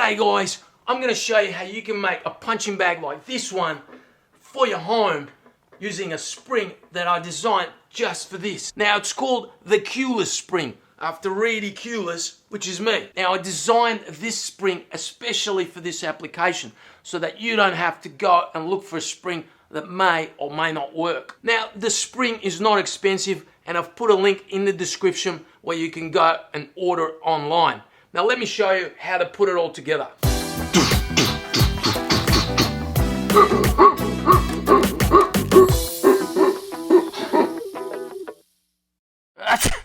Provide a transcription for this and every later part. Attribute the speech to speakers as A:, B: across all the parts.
A: G'day guys, I'm going to show you how you can make a punching bag like this one for your home using a spring that I designed just for this. Now it's called the Kewlus Spring after Reedy Kewlus, which is me. Now I designed this spring especially for this application so that you don't have to go and look for a spring that may or may not work. Now the spring is not expensive and I've put a link in the description where you can go and order online. Now let me show you how to put it all together.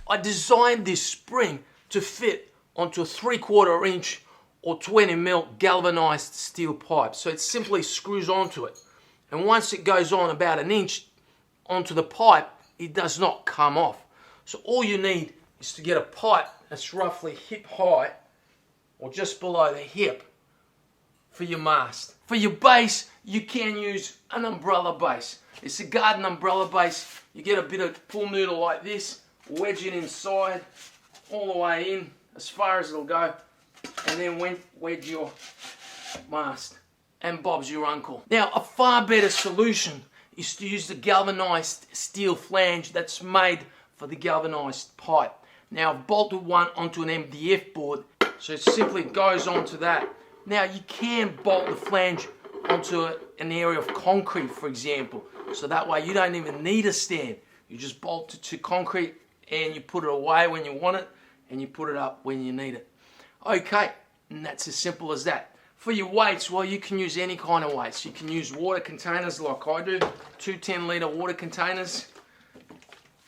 A: I designed this spring to fit onto a 3/4 inch or 20mm galvanized steel pipe. So it simply screws onto it. And once it goes on about an inch onto the pipe, it does not come off. So all you need is to get a pipe that's roughly hip high or just below the hip for your mast. For your base, you can use an umbrella base. It's a garden umbrella base. You get a bit of pull noodle like this, wedge it inside, all the way in, as far as it'll go, and then wedge your mast. And Bob's your uncle. Now, a far better solution is to use the galvanized steel flange that's made for the galvanized pipe. Now, I've bolted one onto an MDF board, so it simply goes onto that. Now, you can bolt the flange onto an area of concrete, for example, so that way you don't even need a stand. You just bolt it to concrete and you put it away when you want it and you put it up when you need it. Okay, and that's as simple as that. For your weights, well, you can use any kind of weights. You can use water containers like I do, 2 10-litre water containers,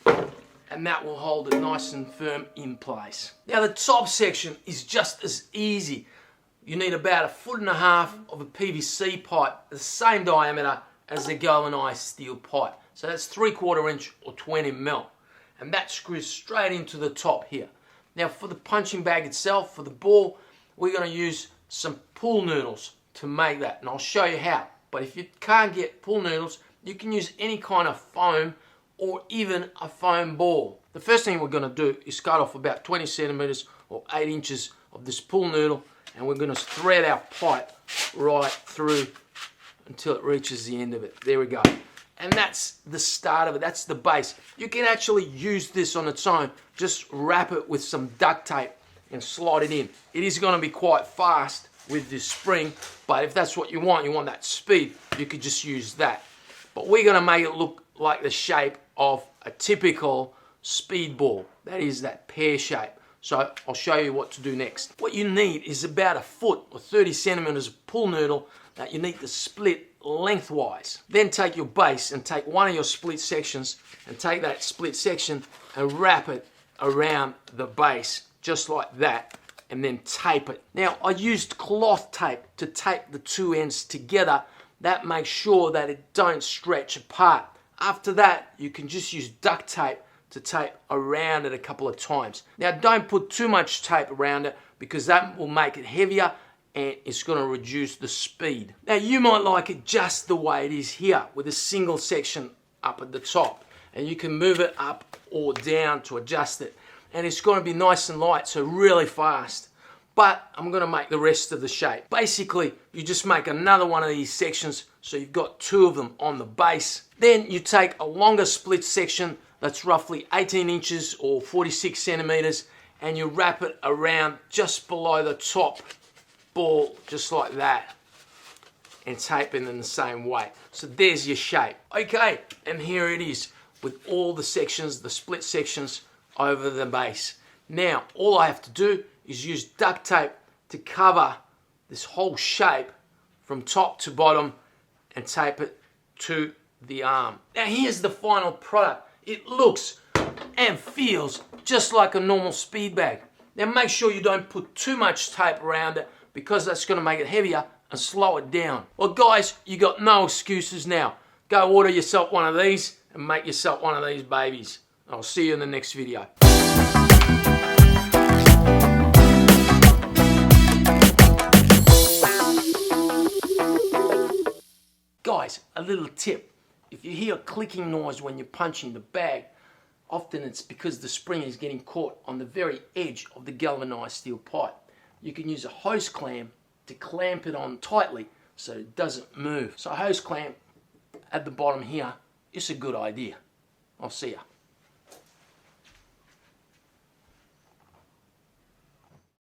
A: and that will hold it nice and firm in place. Now the top section is just as easy. You need about 1.5 feet of a PVC pipe, the same diameter as the galvanized steel pipe. So that's 3/4 inch or 20mm. And that screws straight into the top here. Now for the punching bag itself, for the ball, we're going to use some pool noodles to make that. And I'll show you how. But if you can't get pool noodles, you can use any kind of foam or even a foam ball. The first thing we're going to do is cut off about 20 centimeters or 8 inches of this pool noodle, and we're going to thread our pipe right through until it reaches the end of it. There we go. And that's the start of it. That's the base. You can actually use this on its own. Just wrap it with some duct tape and slide it in. It is going to be quite fast with this spring, but if that's what you want that speed, you could just use that. But we're going to make it look like the shape of a typical speed ball. That is that pear shape. So I'll show you what to do next. What you need is about 1 foot or 30 centimeters of pool noodle that you need to split lengthwise. Then take your base and take one of your split sections and take that split section and wrap it around the base just like that, and then tape it. Now I used cloth tape to tape the two ends together. That makes sure that it don't stretch apart. After that, you can just use duct tape to tape around it a couple of times. Now don't put too much tape around it because that will make it heavier and it's going to reduce the speed. Now you might like it just the way it is here with a single section up at the top, and you can move it up or down to adjust it, and it's going to be nice and light, so really fast. But I'm going to make the rest of the shape. Basically, you just make another one of these sections so you've got 2 of them on the base. Then you take a longer split section that's roughly 18 inches or 46 centimeters and you wrap it around just below the top ball, just like that, and tape it in the same way. So there's your shape. Okay, and here it is with all the sections, the split sections over the base. Now all I have to do is use duct tape to cover this whole shape from top to bottom and tape it to the arm. Now here's the final product. It looks and feels just like a normal speed bag. Now make sure you don't put too much tape around it because that's going to make it heavier and slow it down. Well guys, you got no excuses now. Go order yourself one of these and make yourself one of these babies. I'll see you in the next video. Guys, a little tip. If you hear a clicking noise when you're punching the bag, often it's because the spring is getting caught on the very edge of the galvanized steel pipe. You can use a hose clamp to clamp it on tightly so it doesn't move. So a hose clamp at the bottom here is a good idea. I'll see ya.